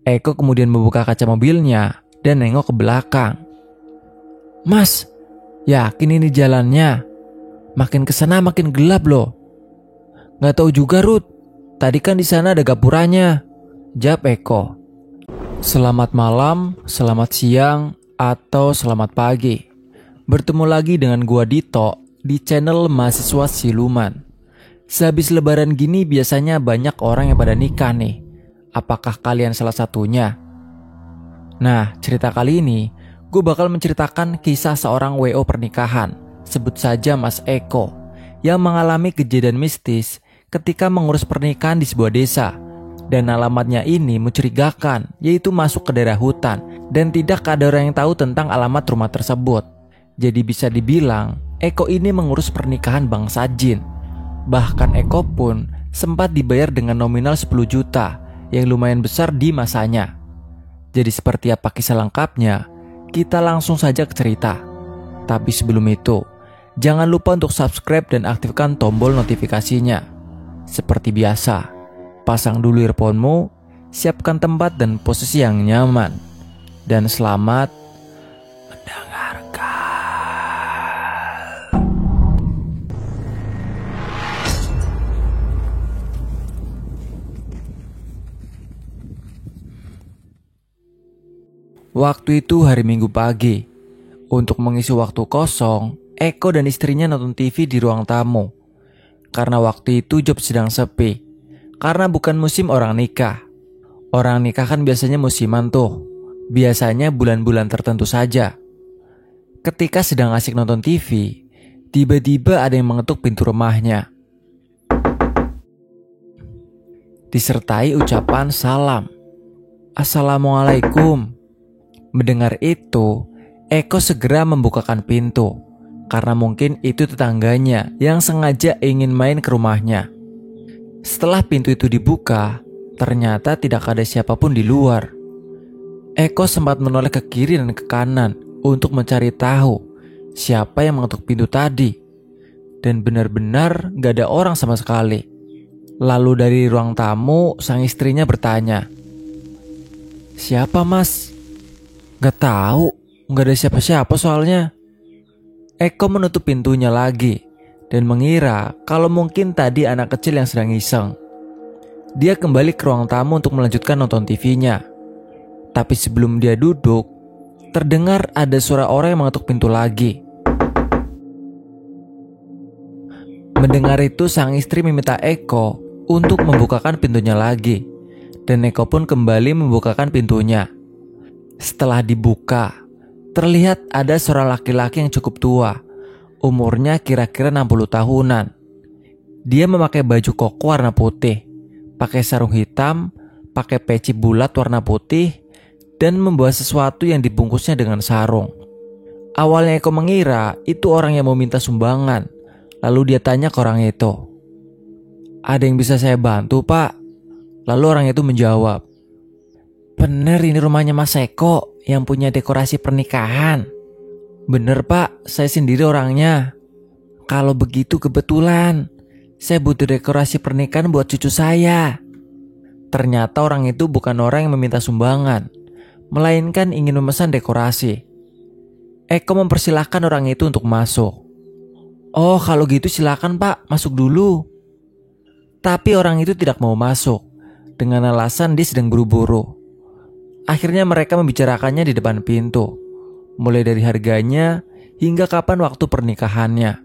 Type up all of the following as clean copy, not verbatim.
Eko kemudian membuka kaca mobilnya dan nengok ke belakang. "Mas, yakin ini jalannya? Makin kesana makin gelap loh." "Nggak tahu juga, Ruth. Tadi kan di sana ada gapuranya," jawab Eko. Selamat malam, selamat siang, atau selamat pagi. Bertemu lagi dengan gua Dito di channel Mahasiswa Siluman. Sehabis lebaran gini biasanya banyak orang yang pada nikah nih. Apakah kalian salah satunya? Nah, cerita kali ini gue bakal menceritakan kisah seorang WO pernikahan, sebut saja Mas Eko, yang mengalami kejadian mistis ketika mengurus pernikahan di sebuah desa. Dan alamatnya ini mencurigakan, yaitu masuk ke daerah hutan dan tidak ada orang yang tahu tentang alamat rumah tersebut. Jadi bisa dibilang Eko ini mengurus pernikahan bangsa jin. Bahkan Eko pun sempat dibayar dengan nominal 10 juta yang lumayan besar di masanya. Jadi seperti apa kisah lengkapnya, kita langsung saja ke cerita. Tapi sebelum itu, jangan lupa untuk subscribe dan aktifkan tombol notifikasinya. Seperti biasa, pasang dulu earphone-mu, siapkan tempat dan posisi yang nyaman. Dan selamat mendengarkan. Waktu itu hari Minggu pagi. Untuk mengisi waktu kosong, Eko dan istrinya nonton TV di ruang tamu. Karena waktu itu job sedang sepi. Karena bukan musim orang nikah. Orang nikah kan biasanya musiman tuh. Biasanya bulan-bulan tertentu saja. Ketika sedang asik nonton TV, tiba-tiba ada yang mengetuk pintu rumahnya. Disertai ucapan salam. "Assalamualaikum." Mendengar itu, Eko segera membukakan pintu. Karena mungkin itu tetangganya yang sengaja ingin main ke rumahnya. Setelah pintu itu dibuka, ternyata tidak ada siapapun di luar. Eko sempat menoleh ke kiri dan ke kanan untuk mencari tahu siapa yang mengetuk pintu tadi. Dan benar-benar gak ada orang sama sekali. Lalu dari ruang tamu, sang istrinya bertanya, "Siapa, Mas?" "Gak tahu, gak ada siapa-siapa soalnya." Eko menutup pintunya lagi dan mengira kalau mungkin tadi anak kecil yang sedang iseng. Dia kembali ke ruang tamu untuk melanjutkan nonton TV-nya. Tapi sebelum dia duduk, terdengar ada suara orang yang mengetuk pintu lagi. Mendengar itu, sang istri meminta Eko untuk membukakan pintunya lagi. Dan Eko pun kembali membukakan pintunya. Setelah dibuka, terlihat ada seorang laki-laki yang cukup tua. Umurnya kira-kira 60 tahunan. Dia memakai baju koko warna putih, pakai sarung hitam, pakai peci bulat warna putih, dan membawa sesuatu yang dibungkusnya dengan sarung. Awalnya Eko mengira itu orang yang mau minta sumbangan. Lalu dia tanya ke orang itu, "Ada yang bisa saya bantu, Pak?" Lalu orang itu menjawab, "Bener, ini rumahnya Mas Eko yang punya dekorasi pernikahan." "Bener, Pak, saya sendiri orangnya." "Kalau begitu kebetulan, saya butuh dekorasi pernikahan buat cucu saya." Ternyata orang itu bukan orang yang meminta sumbangan, melainkan ingin memesan dekorasi. Eko mempersilahkan orang itu untuk masuk. "Oh, kalau gitu silakan, Pak, masuk dulu." Tapi orang itu tidak mau masuk, dengan alasan dia sedang buru-buru. Akhirnya mereka membicarakannya di depan pintu, mulai dari harganya hingga kapan waktu pernikahannya.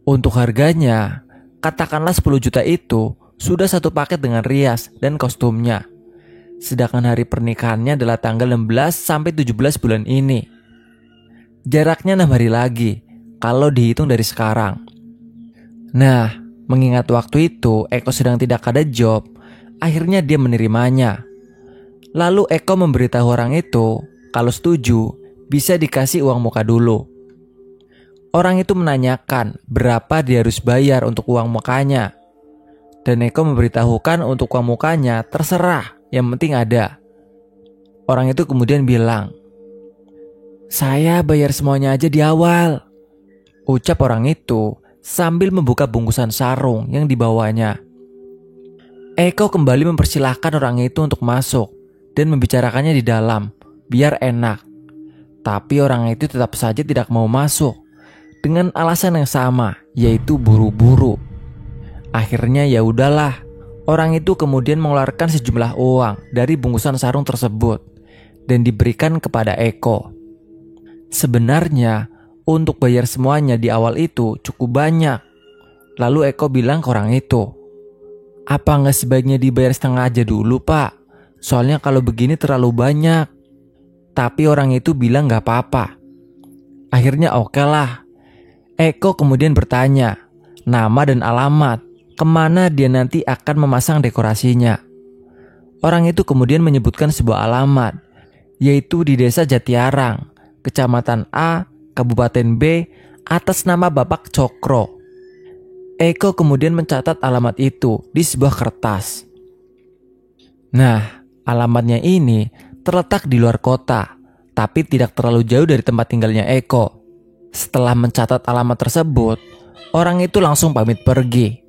Untuk harganya, katakanlah 10 juta itu sudah satu paket dengan rias dan kostumnya. Sedangkan hari pernikahannya adalah tanggal 16 sampai 17 bulan ini. Jaraknya 6 hari lagi kalau dihitung dari sekarang. Nah, mengingat waktu itu Eko sedang tidak ada job, akhirnya dia menerimanya. Lalu Eko memberitahu orang itu kalau setuju bisa dikasih uang muka dulu. Orang itu menanyakan berapa dia harus bayar untuk uang mukanya. Dan Eko memberitahukan untuk uang mukanya terserah, yang penting ada. Orang itu kemudian bilang, "Saya bayar semuanya aja di awal," ucap orang itu sambil membuka bungkusan sarung yang dibawanya. Eko kembali mempersilahkan orang itu untuk masuk dan membicarakannya di dalam, biar enak. Tapi orang itu tetap saja tidak mau masuk, dengan alasan yang sama, yaitu buru-buru. Akhirnya ya udahlah, orang itu kemudian mengeluarkan sejumlah uang dari bungkusan sarung tersebut dan diberikan kepada Eko. Sebenarnya untuk bayar semuanya di awal itu cukup banyak. Lalu Eko bilang ke orang itu, "Apa nggak sebaiknya dibayar setengah aja dulu, Pak? Soalnya kalau begini terlalu banyak." Tapi orang itu bilang nggak apa-apa. Akhirnya oke lah. Eko kemudian bertanya nama dan alamat kemana dia nanti akan memasang dekorasinya. Orang itu kemudian menyebutkan sebuah alamat, yaitu di Desa Jatiarang, Kecamatan A, Kabupaten B, atas nama Bapak Cokro. Eko kemudian mencatat alamat itu di sebuah kertas. Nah, alamatnya ini terletak di luar kota, tapi tidak terlalu jauh dari tempat tinggalnya Eko. Setelah mencatat alamat tersebut, orang itu langsung pamit pergi.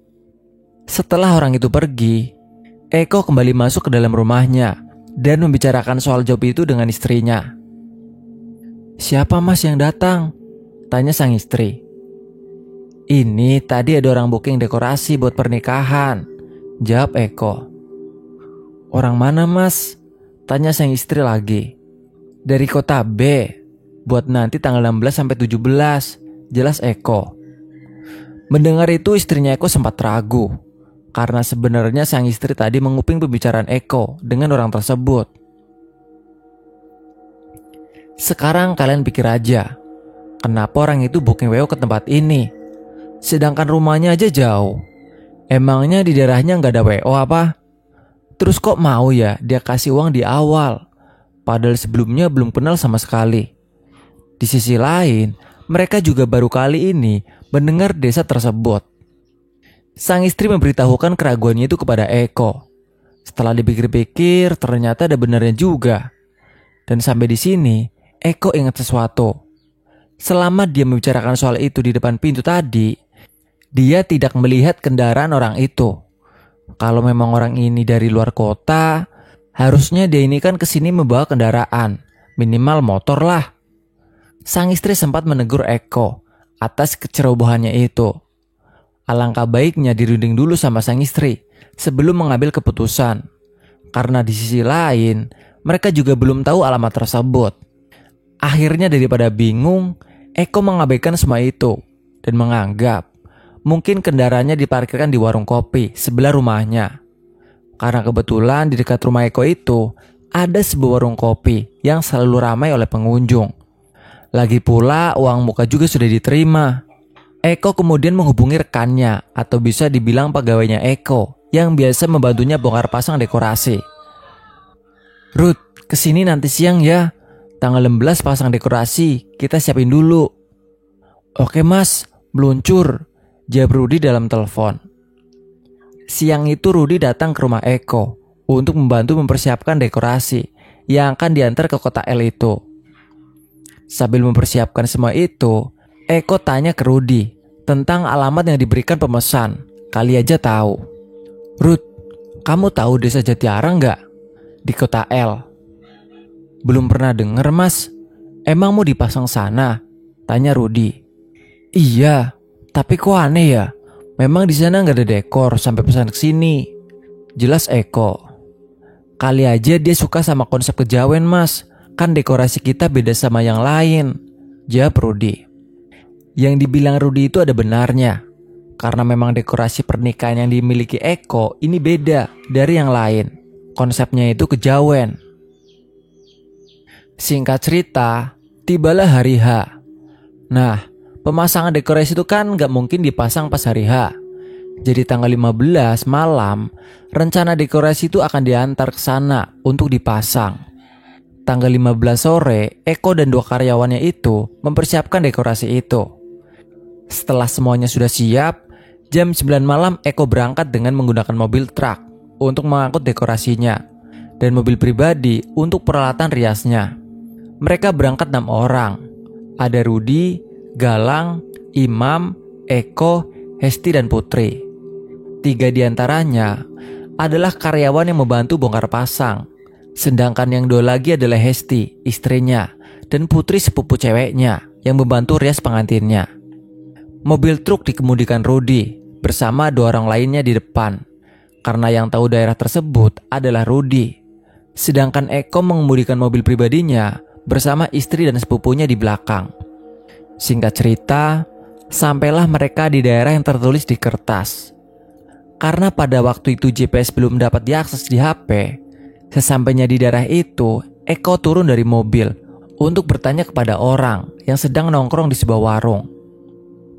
Setelah orang itu pergi, Eko kembali masuk ke dalam rumahnya dan membicarakan soal job itu dengan istrinya. "Siapa mas yang datang?" tanya sang istri. "Ini tadi ada orang booking dekorasi buat pernikahan," jawab Eko. "Orang mana mas?" tanya sang istri lagi. "Dari kota B, buat nanti tanggal 16 sampai 17, jelas Eko. Mendengar itu istrinya Eko sempat ragu, karena sebenarnya sang istri tadi menguping pembicaraan Eko dengan orang tersebut. Sekarang kalian pikir aja, kenapa orang itu booking WO ke tempat ini? Sedangkan rumahnya aja jauh. Emangnya di daerahnya nggak ada WO apa? Terus kok mau ya dia kasih uang di awal? Padahal sebelumnya belum kenal sama sekali. Di sisi lain, mereka juga baru kali ini mendengar desa tersebut." Sang istri memberitahukan keraguannya itu kepada Eko. Setelah dipikir-pikir, ternyata ada benarnya juga. Dan sampai di sini, Eko ingat sesuatu. Selama dia membicarakan soal itu di depan pintu tadi, dia tidak melihat kendaraan orang itu. Kalau memang orang ini dari luar kota, harusnya dia ini kan kesini membawa kendaraan, minimal motor lah. Sang istri sempat menegur Eko atas kecerobohannya itu. Alangkah baiknya dirunding dulu sama sang istri sebelum mengambil keputusan. Karena di sisi lain, mereka juga belum tahu alamat tersebut. Akhirnya daripada bingung, Eko mengabaikan semua itu dan menganggap mungkin kendaraannya diparkirkan di warung kopi sebelah rumahnya. Karena kebetulan di dekat rumah Eko itu ada sebuah warung kopi yang selalu ramai oleh pengunjung. Lagi pula uang muka juga sudah diterima. Eko kemudian menghubungi rekannya atau bisa dibilang pegawainya Eko yang biasa membantunya bongkar pasang dekorasi. "Ruth, kesini nanti siang ya. Tanggal 16 pasang dekorasi, kita siapin dulu." "Oke mas, meluncur," jawab Rudi dalam telepon. Siang itu Rudi datang ke rumah Eko untuk membantu mempersiapkan dekorasi yang akan diantar ke kota L itu. Sambil mempersiapkan semua itu, Eko tanya ke Rudi tentang alamat yang diberikan pemesan. Kali aja tahu. "Ruth, kamu tahu Desa Jatiarang nggak? Di kota L." "Belum pernah denger mas. Emang mau dipasang sana?" tanya Rudi. "Iya, tapi kok aneh ya? Memang di sana nggak ada dekor sampai pesan kesini," jelas Eko. "Kali aja dia suka sama konsep kejawen mas. Kan dekorasi kita beda sama yang lain," jawab Rudi. Yang dibilang Rudi itu ada benarnya. Karena memang dekorasi pernikahan yang dimiliki Eko ini beda dari yang lain. Konsepnya itu kejawen. Singkat cerita, tibalah hari H. Nah, pemasangan dekorasi itu kan gak mungkin dipasang pas hari H. Jadi tanggal 15 malam, rencana dekorasi itu akan diantar ke sana untuk dipasang. Tanggal 15 sore, Eko dan 2 karyawannya itu mempersiapkan dekorasi itu. Setelah semuanya sudah siap, jam 9 malam Eko berangkat dengan menggunakan mobil truk untuk mengangkut dekorasinya dan mobil pribadi untuk peralatan riasnya. Mereka berangkat 6 orang. Ada Rudi, Galang, Imam, Eko, Hesti dan Putri. 3 diantaranya adalah karyawan yang membantu bongkar pasang. Sedangkan yang dua lagi adalah Hesti, istrinya, dan Putri sepupu ceweknya yang membantu rias pengantinnya. Mobil truk dikemudikan Rudy bersama dua orang lainnya di depan, karena yang tahu daerah tersebut adalah Rudy. Sedangkan Eko mengemudikan mobil pribadinya bersama istri dan sepupunya di belakang. Singkat cerita, sampailah mereka di daerah yang tertulis di kertas. Karena pada waktu itu GPS belum dapat diakses di HP, sesampainya di daerah itu, Eko turun dari mobil untuk bertanya kepada orang yang sedang nongkrong di sebuah warung.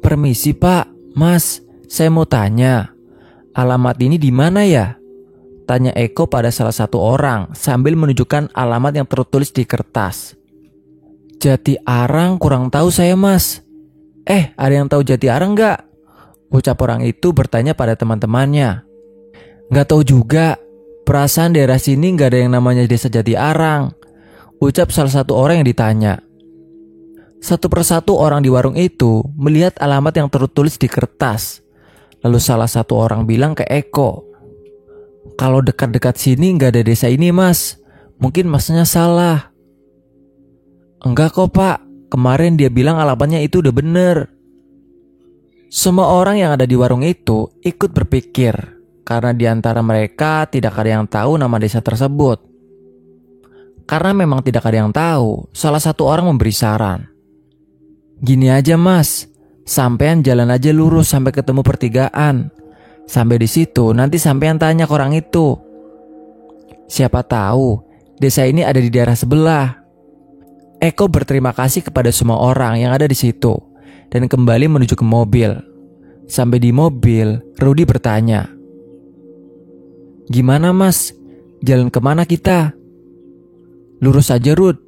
"Permisi Pak, Mas, saya mau tanya, alamat ini di mana ya?" Tanya Eko pada salah satu orang sambil menunjukkan alamat yang tertulis di kertas. "Jati Arang kurang tahu saya Mas." Ada yang tahu Jati Arang nggak?" Ucap orang itu bertanya pada teman-temannya. "Nggak tahu juga, perasaan daerah sini nggak ada yang namanya desa Jati Arang," ucap salah satu orang yang ditanya. Satu persatu orang di warung itu melihat alamat yang tertulis di kertas. Lalu salah satu orang bilang ke Eko, "Kalau dekat-dekat sini nggak ada desa ini Mas, mungkin Masnya salah." "Enggak kok Pak, kemarin dia bilang alamatnya itu udah bener." Semua orang yang ada di warung itu ikut berpikir, karena di antara mereka tidak ada yang tahu nama desa tersebut. Karena memang tidak ada yang tahu, salah satu orang memberi saran. "Gini aja Mas, sampean jalan aja lurus sampai ketemu pertigaan. Sampai di situ nanti sampean tanya ke orang itu. Siapa tahu desa ini ada di daerah sebelah." Eko berterima kasih kepada semua orang yang ada di situ dan kembali menuju ke mobil. Sampai di mobil, Rudy bertanya, "Gimana Mas? Jalan kemana kita?" "Lurus aja Rud,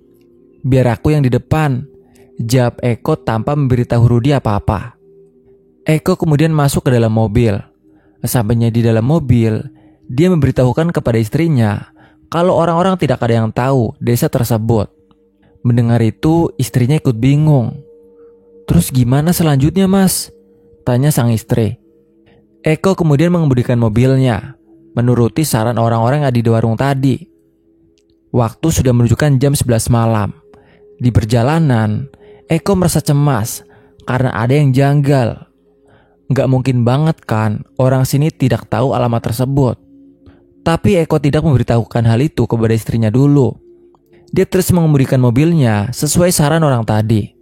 biar aku yang di depan," jawab Eko tanpa memberitahu Rudy apa-apa. Eko kemudian masuk ke dalam mobil. Sampainya di dalam mobil, dia memberitahukan kepada istrinya kalau orang-orang tidak ada yang tahu desa tersebut. Mendengar itu, istrinya ikut bingung. "Terus gimana selanjutnya Mas?" tanya sang istri. Eko kemudian mengemudikan mobilnya, menuruti saran orang-orang yang ada di warung tadi. Waktu sudah menunjukkan jam 11 malam. Di perjalanan, Eko merasa cemas karena ada yang janggal. Nggak mungkin banget kan orang sini tidak tahu alamat tersebut. Tapi Eko tidak memberitahukan hal itu kepada istrinya dulu. Dia terus mengemudikan mobilnya sesuai saran orang tadi.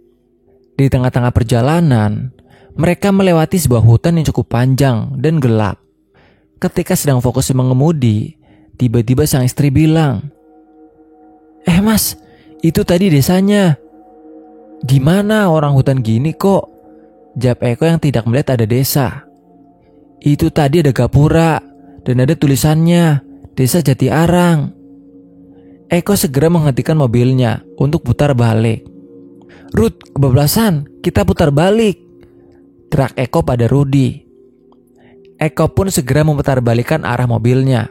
Di tengah-tengah perjalanan, mereka melewati sebuah hutan yang cukup panjang dan gelap. Ketika sedang fokus mengemudi, tiba-tiba sang istri bilang, Mas, itu tadi desanya." "Di mana orang hutan gini kok?" jawab Eko yang tidak melihat ada desa. "Itu tadi ada gapura dan ada tulisannya, Desa Jati Arang." Eko segera menghentikan mobilnya untuk putar balik. "Rud, kebablasan, kita putar balik," teriak Eko pada Rudy. Eko pun segera memutarbalikkan arah mobilnya.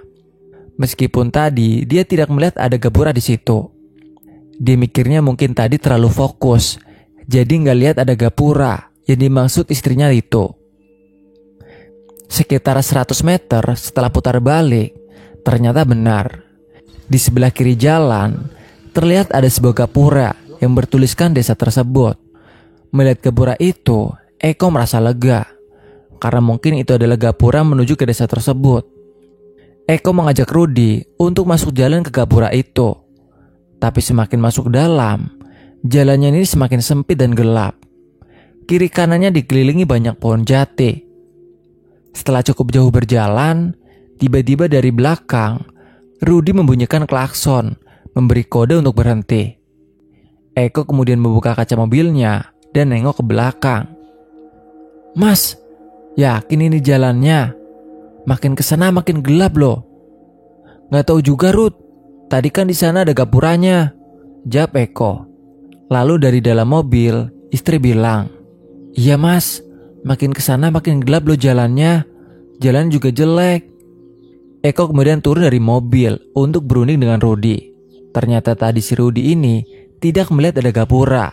Meskipun tadi dia tidak melihat ada gapura di situ. Dia mikirnya mungkin tadi terlalu fokus, jadi nggak lihat ada gapura yang dimaksud istrinya itu. Sekitar 100 meter setelah putar balik, ternyata benar. Di sebelah kiri jalan, terlihat ada sebuah gapura yang bertuliskan desa tersebut. Melihat gapura itu, Eko merasa lega, karena mungkin itu adalah gapura menuju ke desa tersebut. Eko mengajak Rudy untuk masuk jalan ke gapura itu. Tapi semakin masuk dalam, jalannya ini semakin sempit dan gelap. Kiri kanannya dikelilingi banyak pohon jati. Setelah cukup jauh berjalan, tiba-tiba dari belakang, Rudy membunyikan klakson, memberi kode untuk berhenti. Eko kemudian membuka kaca mobilnya dan nengok ke belakang. "Mas, yakin ini jalannya? Makin kesana makin gelap loh." "Nggak tahu juga Rud, tadi kan di sana ada gapuranya," jawab Eko. Lalu dari dalam mobil, istri bilang, "Iya Mas, makin kesana makin gelap loh jalannya. Jalan juga jelek." Eko kemudian turun dari mobil untuk berunding dengan Rudy. Ternyata tadi si Rudy ini tidak melihat ada gapura.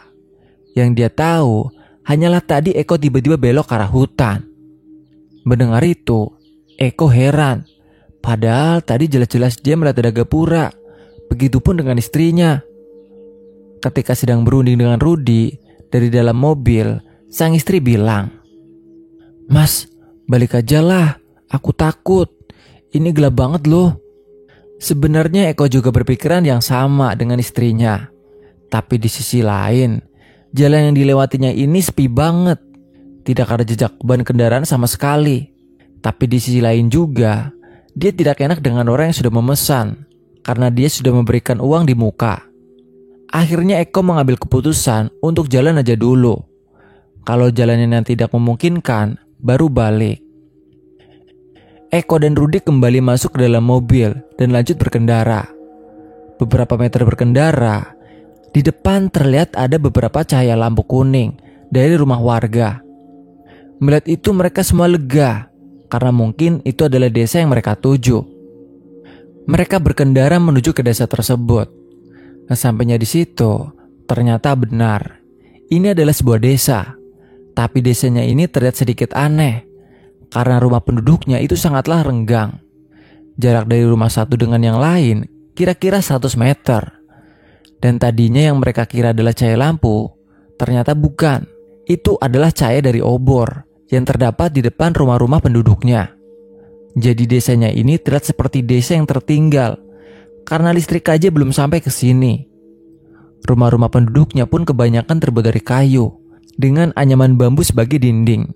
Yang dia tahu hanyalah tadi Eko tiba-tiba belok ke arah hutan. Mendengar itu, Eko heran. Padahal tadi jelas-jelas dia melihat ada gapura. Begitupun dengan istrinya. Ketika sedang berunding dengan Rudy, dari dalam mobil, sang istri bilang, "Mas, balik aja lah, aku takut. Ini gelap banget loh." Sebenarnya Eko juga berpikiran yang sama dengan istrinya. Tapi di sisi lain, jalan yang dilewatinya ini sepi banget. Tidak ada jejak ban kendaraan sama sekali. Tapi di sisi lain juga, dia tidak enak dengan orang yang sudah memesan, karena dia sudah memberikan uang di muka. Akhirnya Eko mengambil keputusan untuk jalan aja dulu. Kalau jalannya yang tidak memungkinkan, baru balik. Eko dan Rudy kembali masuk ke dalam mobil dan lanjut berkendara. Beberapa meter berkendara, di depan terlihat ada beberapa cahaya lampu kuning dari rumah warga. Melihat itu mereka semua lega, karena mungkin itu adalah desa yang mereka tuju. Mereka berkendara menuju ke desa tersebut. Nah, sampainya di situ, ternyata benar. Ini adalah sebuah desa. Tapi desanya ini terlihat sedikit aneh, karena rumah penduduknya itu sangatlah renggang. Jarak dari rumah satu dengan yang lain kira-kira 100 meter. Dan tadinya yang mereka kira adalah cahaya lampu, ternyata bukan. Itu adalah cahaya dari obor yang terdapat di depan rumah-rumah penduduknya. Jadi desanya ini terlihat seperti desa yang tertinggal, karena listrik aja belum sampai ke sini. Rumah-rumah penduduknya pun kebanyakan terbuat dari kayu, dengan anyaman bambu sebagai dinding.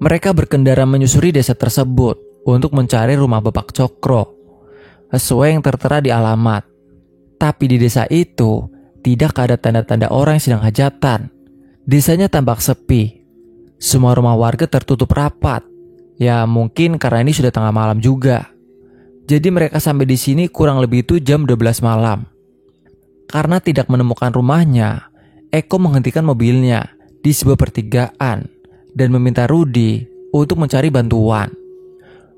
Mereka berkendara menyusuri desa tersebut untuk mencari rumah Bapak Cokro, sesuai yang tertera di alamat. Tapi di desa itu, tidak ada tanda-tanda orang yang sedang hajatan. Desanya tampak sepi. Semua rumah warga tertutup rapat. Ya mungkin karena ini sudah tengah malam juga. Jadi mereka sampai di sini kurang lebih itu jam 12 malam. Karena tidak menemukan rumahnya, Eko menghentikan mobilnya di sebuah pertigaan dan meminta Rudy untuk mencari bantuan.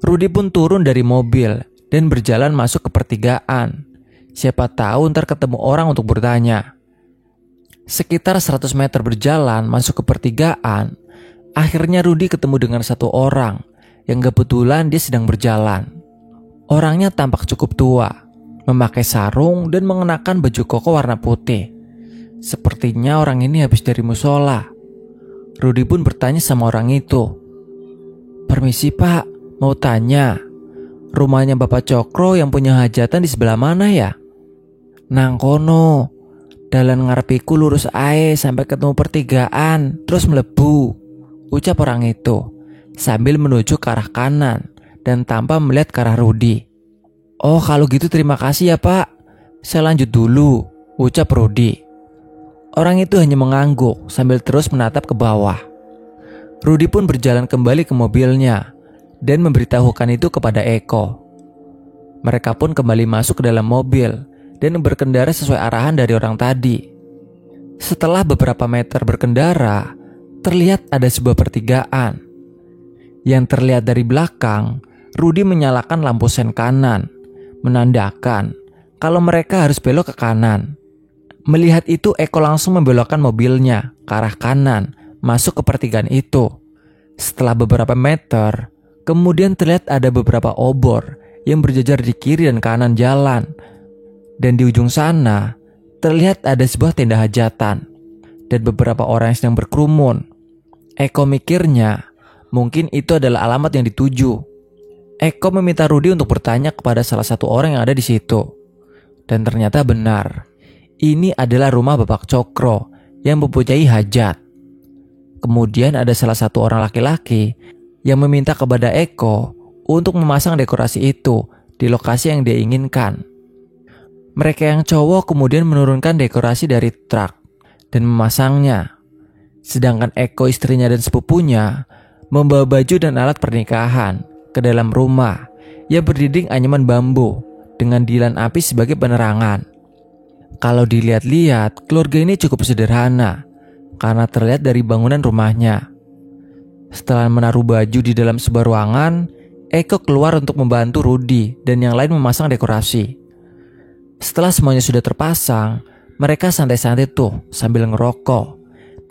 Rudy pun turun dari mobil dan berjalan masuk ke pertigaan. Siapa tahu ntar ketemu orang untuk bertanya. Sekitar 100 meter berjalan masuk ke pertigaan, akhirnya Rudy ketemu dengan satu orang yang kebetulan dia sedang berjalan. Orangnya tampak cukup tua, memakai sarung dan mengenakan baju koko warna putih. Sepertinya orang ini habis dari musola. Rudy pun bertanya sama orang itu, "Permisi pak, mau tanya, rumahnya Bapak Cokro yang punya hajatan di sebelah mana ya?" "Nang kono, dalan ngarepiku lurus ae sampai ketemu pertigaan, terus melebu," ucap orang itu sambil menuju ke arah kanan dan tanpa melihat ke arah Rudy. "Oh kalau gitu terima kasih ya pak, saya lanjut dulu," ucap Rudy. Orang itu hanya mengangguk sambil terus menatap ke bawah. Rudy pun berjalan kembali ke mobilnya dan memberitahukan itu kepada Eko. Mereka pun kembali masuk ke dalam mobil dan berkendara sesuai arahan dari orang tadi. Setelah beberapa meter berkendara, terlihat ada sebuah pertigaan. Yang terlihat dari belakang, Rudy menyalakan lampu sen kanan, menandakan kalau mereka harus belok ke kanan. Melihat itu, Eko langsung membelokkan mobilnya ke arah kanan, masuk ke pertigaan itu. Setelah beberapa meter, kemudian terlihat ada beberapa obor yang berjajar di kiri dan kanan jalan. Dan di ujung sana, terlihat ada sebuah tenda hajatan dan beberapa orang yang sedang berkerumun. Eko mikirnya, mungkin itu adalah alamat yang dituju. Eko meminta Rudy untuk bertanya kepada salah satu orang yang ada di situ. Dan ternyata benar. Ini adalah rumah Bapak Cokro yang mempunyai hajat. Kemudian ada salah satu orang laki-laki yang meminta kepada Eko untuk memasang dekorasi itu di lokasi yang dia inginkan. Mereka yang cowok kemudian menurunkan dekorasi dari truk dan memasangnya. Sedangkan Eko, istrinya dan sepupunya membawa baju dan alat pernikahan ke dalam rumah yang berdinding anyaman bambu dengan dilan api sebagai penerangan. Kalau dilihat-lihat, keluarga ini cukup sederhana karena terlihat dari bangunan rumahnya. Setelah menaruh baju di dalam sebuah ruangan, Eko keluar untuk membantu Rudy dan yang lain memasang dekorasi. Setelah semuanya sudah terpasang, mereka santai-santai tuh sambil ngerokok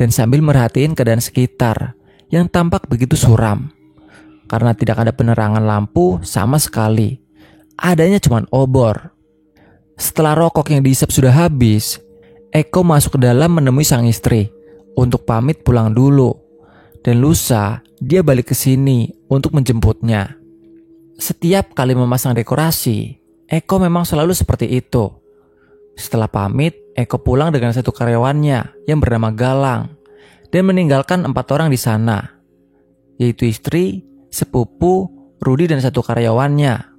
dan sambil merhatiin keadaan sekitar yang tampak begitu suram. Karena tidak ada penerangan lampu sama sekali, adanya cuma obor. Setelah rokok yang diisap sudah habis, Eko masuk ke dalam menemui sang istri untuk pamit pulang dulu. Dan lusa dia balik ke sini untuk menjemputnya. Setiap kali memasang dekorasi, Eko memang selalu seperti itu. Setelah pamit, Eko pulang dengan satu karyawannya yang bernama Galang dan meninggalkan 4 orang di sana, yaitu istri, sepupu, Rudi dan satu karyawannya.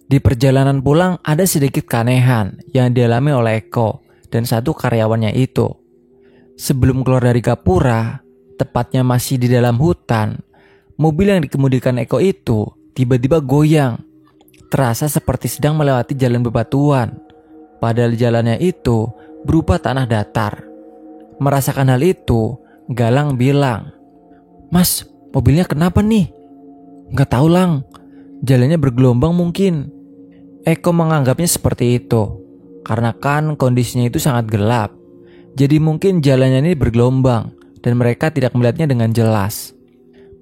Di perjalanan pulang ada sedikit keanehan yang dialami oleh Eko dan satu karyawannya itu. Sebelum keluar dari Gapura, tepatnya masih di dalam hutan, mobil yang dikemudikan Eko itu tiba-tiba goyang. Terasa seperti sedang melewati jalan bebatuan, padahal jalannya itu berupa tanah datar. Merasakan hal itu, Galang bilang, "Mas, mobilnya kenapa nih?" "Nggak tahu, Lang. Jalannya bergelombang mungkin." Eko menganggapnya seperti itu, karena kan kondisinya itu sangat gelap. Jadi mungkin jalannya ini bergelombang dan mereka tidak melihatnya dengan jelas.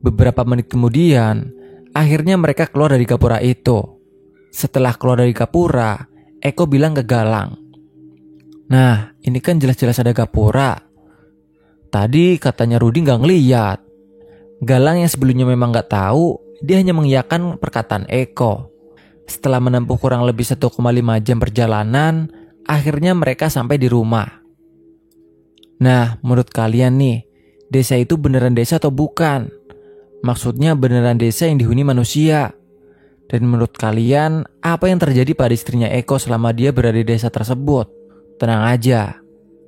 Beberapa menit kemudian, akhirnya mereka keluar dari Gapura itu. Setelah keluar dari Gapura, Eko bilang ke Galang, "Nah, ini kan jelas-jelas ada Gapura. Tadi katanya Rudi nggak ngeliat." Galang yang sebelumnya memang nggak tahu, dia hanya mengiyakan perkataan Eko. Setelah menempuh kurang lebih 1,5 jam perjalanan, akhirnya mereka sampai di rumah. Nah, menurut kalian nih, desa itu beneran desa atau bukan? Maksudnya beneran desa yang dihuni manusia. Dan menurut kalian, apa yang terjadi pada istrinya Eko selama dia berada di desa tersebut? Tenang aja,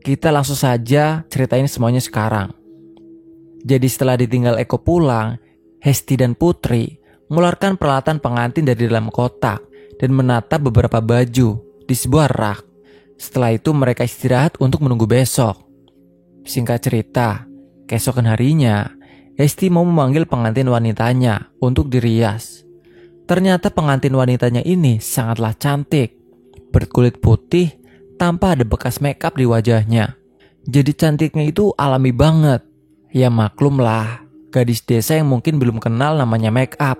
kita langsung saja ceritain semuanya sekarang. Jadi setelah ditinggal Eko pulang, Hesti dan Putri mengeluarkan peralatan pengantin dari dalam kotak dan menata beberapa baju di sebuah rak. Setelah itu mereka istirahat untuk menunggu besok. Singkat cerita, keesokan harinya, Hesti mau memanggil pengantin wanitanya untuk dirias. Ternyata pengantin wanitanya ini sangatlah cantik, berkulit putih tanpa ada bekas make up di wajahnya. Jadi cantiknya itu alami banget. Ya maklum lah, gadis desa yang mungkin belum kenal namanya make up.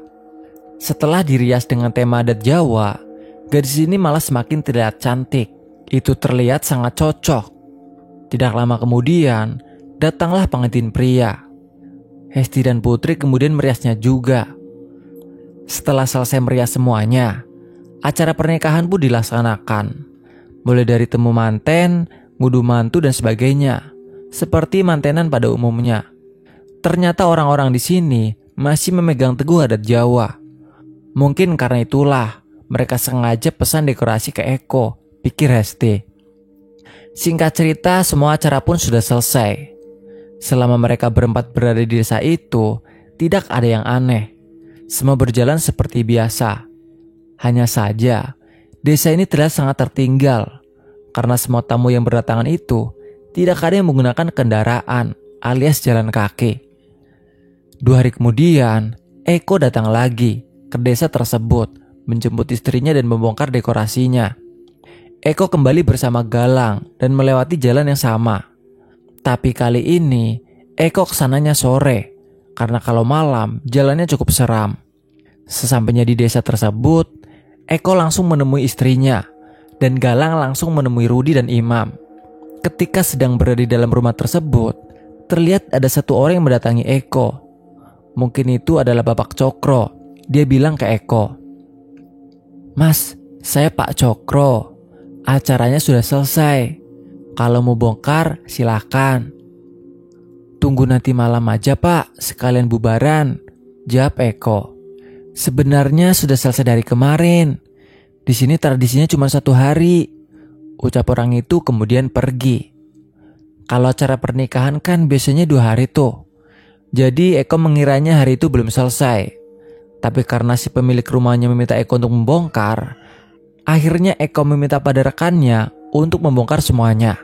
Setelah dirias dengan tema adat Jawa, gadis ini malah semakin terlihat cantik. Itu terlihat sangat cocok. Tidak lama kemudian, datanglah pengantin pria. Hesti dan Putri kemudian meriasnya juga. Setelah selesai merias semuanya, acara pernikahan pun dilaksanakan. Mulai dari temu manten, ngudu mantu dan sebagainya, seperti mantenan pada umumnya. Ternyata orang-orang di sini masih memegang teguh adat Jawa. Mungkin karena itulah mereka sengaja pesan dekorasi ke Eko, pikir Hesti. Singkat cerita, semua acara pun sudah selesai. Selama mereka berempat berada di desa itu, tidak ada yang aneh. Semua berjalan seperti biasa. Hanya saja, desa ini terlihat sangat tertinggal, karena semua tamu yang berdatangan itu tidak ada yang menggunakan kendaraan alias jalan kaki. 2 hari kemudian, Eko datang lagi ke desa tersebut, menjemput istrinya dan membongkar dekorasinya. Eko kembali bersama Galang dan melewati jalan yang sama. Tapi kali ini, Eko kesananya sore, karena kalau malam jalannya cukup seram. Sesampainya di desa tersebut, Eko langsung menemui istrinya, dan Galang langsung menemui Rudi dan Imam. Ketika sedang berada di dalam rumah tersebut, terlihat ada satu orang yang mendatangi Eko. Mungkin itu adalah Bapak Cokro. Dia bilang ke Eko, "Mas, saya Pak Cokro. Acaranya sudah selesai. Kalau mau bongkar, silakan." "Tunggu nanti malam aja Pak, sekalian bubaran," jawab Eko. "Sebenarnya sudah selesai dari kemarin. Di sini tradisinya cuma 1 hari," ucap orang itu kemudian pergi. Kalau acara pernikahan kan biasanya 2 hari tuh. Jadi Eko mengiranya hari itu belum selesai. Tapi karena si pemilik rumahnya meminta Eko untuk membongkar, akhirnya Eko meminta pada rekannya untuk membongkar semuanya.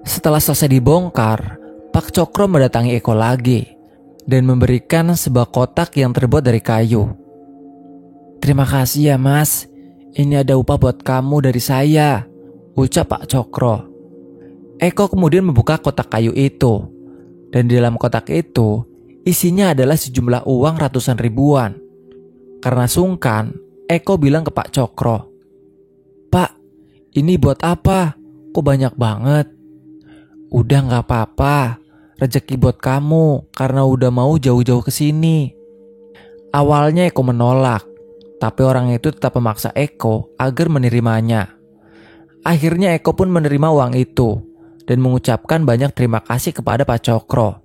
Setelah selesai dibongkar, Pak Cokro mendatangi Eko lagi dan memberikan sebuah kotak yang terbuat dari kayu. "Terima kasih ya Mas, ini ada upah buat kamu dari saya," ucap Pak Cokro. Eko kemudian membuka kotak kayu itu, dan di dalam kotak itu isinya adalah sejumlah uang ratusan ribuan. Karena sungkan, Eko bilang ke Pak Cokro, "Pak, Ini buat apa? Kok banyak banget? Udah gak apa-apa, rezeki buat kamu karena udah mau jauh-jauh ke sini. Awalnya Eko menolak, tapi orang itu tetap memaksa Eko agar menerimanya. Akhirnya Eko pun menerima uang itu dan mengucapkan banyak terima kasih kepada Pak Cokro.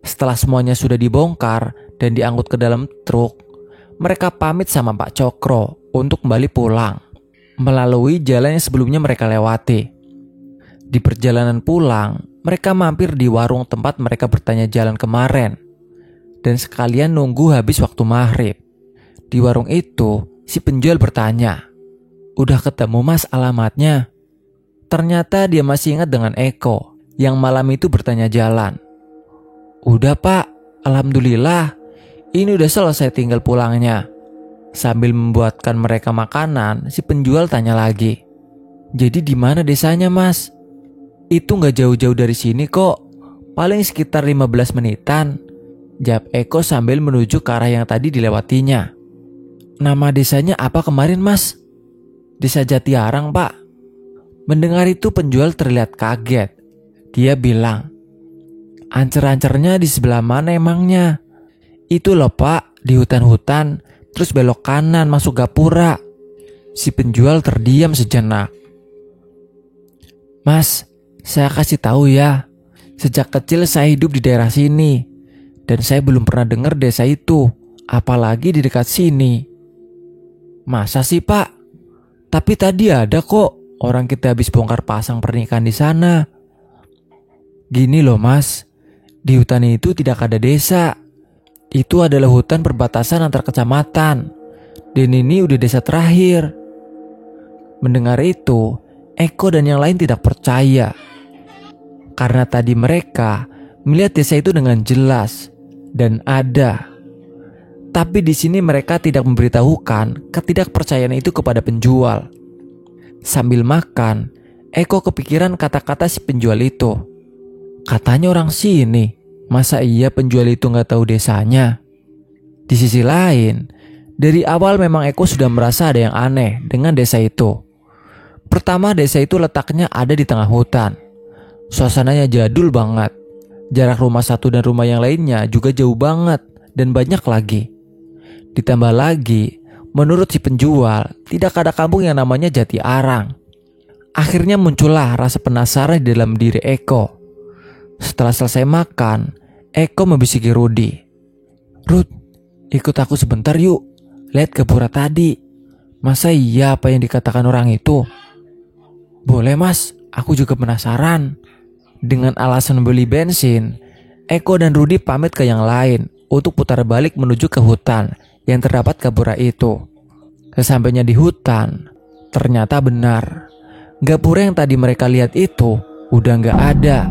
Setelah semuanya sudah dibongkar dan diangkut ke dalam truk, mereka pamit sama Pak Cokro untuk kembali pulang melalui jalan yang sebelumnya mereka lewati. Di perjalanan pulang, mereka mampir di warung tempat mereka bertanya jalan kemarin dan sekalian nunggu habis waktu maghrib. Di warung itu, si penjual bertanya, "Udah ketemu mas alamatnya?" Ternyata dia masih ingat dengan Eko yang malam itu bertanya jalan. "Udah pak, alhamdulillah. Ini udah selesai tinggal pulangnya." Sambil membuatkan mereka makanan, si penjual tanya lagi, "Jadi di mana desanya mas?" "Itu gak jauh-jauh dari sini kok. Paling sekitar 15 menitan. Jawab Eko sambil menuju ke arah yang tadi dilewatinya. "Nama desanya apa kemarin mas?" "Desa Jatiarang pak." Mendengar itu penjual terlihat kaget. Dia bilang, "Ancer-ancernya di sebelah mana emangnya?" "Itu loh pak, di hutan-hutan, terus belok kanan masuk gapura." Si penjual terdiam sejenak. "Mas, saya kasih tahu ya, sejak kecil saya hidup di daerah sini, dan saya belum pernah dengar desa itu, apalagi di dekat sini." "Masa sih pak? Tapi tadi ada kok, orang kita habis bongkar pasang pernikahan di sana." "Gini loh mas, di hutan itu tidak ada desa. Itu adalah hutan perbatasan antar kecamatan, dan ini udah desa terakhir." Mendengar itu, Eko dan yang lain tidak percaya. Karena tadi mereka melihat desa itu dengan jelas dan ada. Tapi di sini mereka tidak memberitahukan ketidakpercayaan itu kepada penjual. Sambil makan, Eko kepikiran kata-kata si penjual itu. Katanya orang sini, masa iya penjual itu gak tahu desanya? Di sisi lain, dari awal memang Eko sudah merasa ada yang aneh dengan desa itu. Pertama, desa itu letaknya ada di tengah hutan. Suasananya jadul banget. Jarak rumah satu dan rumah yang lainnya juga jauh banget dan banyak lagi. Ditambah lagi, menurut si penjual, tidak ada kampung yang namanya Jatiarang. Akhirnya muncullah rasa penasaran di dalam diri Eko. Setelah selesai makan, Eko membisiki Rudi, "Rud, ikut aku sebentar yuk. Lihat gapura tadi. Masa iya apa yang dikatakan orang itu?" "Boleh mas, aku juga penasaran." Dengan alasan beli bensin, Eko dan Rudi pamit ke yang lain untuk putar balik menuju ke hutan yang terdapat gapura itu. Sesampainya di hutan, ternyata benar, gapura yang tadi mereka lihat itu udah gak ada.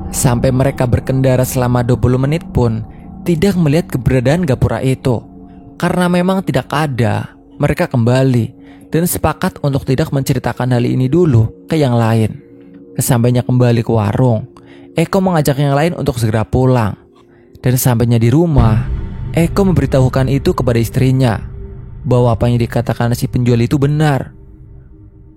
Sampai mereka berkendara selama 20 menit pun tidak melihat keberadaan gapura itu. Karena memang tidak ada, mereka kembali dan sepakat untuk tidak menceritakan hal ini dulu ke yang lain. Sesampainya kembali ke warung, Eko mengajak yang lain untuk segera pulang. Dan sampainya di rumah, Eko memberitahukan itu kepada istrinya, bahwa apa yang dikatakan si penjual itu benar.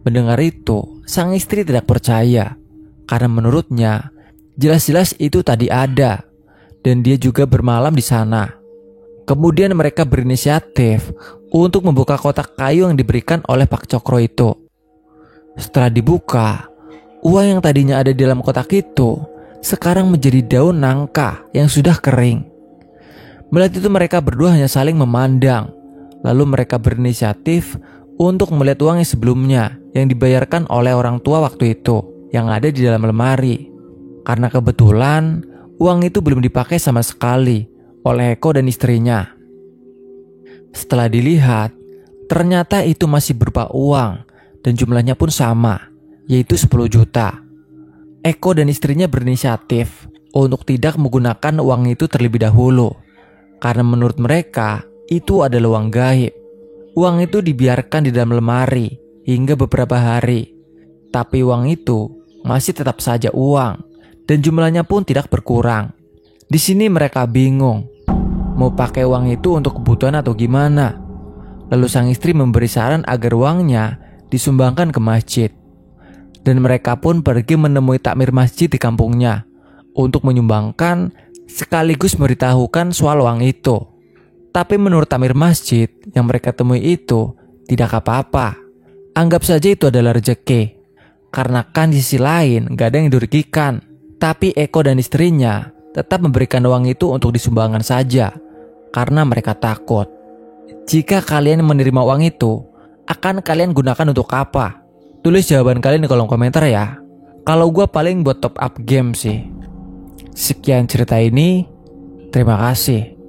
Mendengar itu, sang istri tidak percaya, karena menurutnya jelas-jelas itu tadi ada, dan dia juga bermalam di sana. Kemudian mereka berinisiatif untuk membuka kotak kayu yang diberikan oleh Pak Cokro itu. Setelah dibuka, uang yang tadinya ada di dalam kotak itu sekarang menjadi daun nangka yang sudah kering. Melihat itu mereka berdua hanya saling memandang. Lalu mereka berinisiatif untuk melihat uang yang sebelumnya yang dibayarkan oleh orang tua waktu itu yang ada di dalam lemari. Karena kebetulan uang itu belum dipakai sama sekali oleh Eko dan istrinya. Setelah dilihat, ternyata itu masih berupa uang dan jumlahnya pun sama, yaitu 10 juta. Eko dan istrinya berinisiatif untuk tidak menggunakan uang itu terlebih dahulu, karena menurut mereka itu adalah uang gaib. Uang itu dibiarkan di dalam lemari hingga beberapa hari, tapi uang itu masih tetap saja uang dan jumlahnya pun tidak berkurang. Di sini mereka bingung mau pakai uang itu untuk kebutuhan atau gimana. Lalu sang istri memberi saran agar uangnya disumbangkan ke masjid. Dan mereka pun pergi menemui takmir masjid di kampungnya untuk menyumbangkan sekaligus memberitahukan soal uang itu. Tapi menurut takmir masjid yang mereka temui itu tidak apa-apa. Anggap saja itu adalah rezeki. Karena kan di sisi lain gak ada yang dirugikan. Tapi Eko dan istrinya tetap memberikan uang itu untuk disumbangkan saja. Karena mereka takut. Jika kalian menerima uang itu, akan kalian gunakan untuk apa? Tulis jawaban kalian di kolom komentar ya. Kalau gue paling buat top up game sih. Sekian cerita ini. Terima kasih.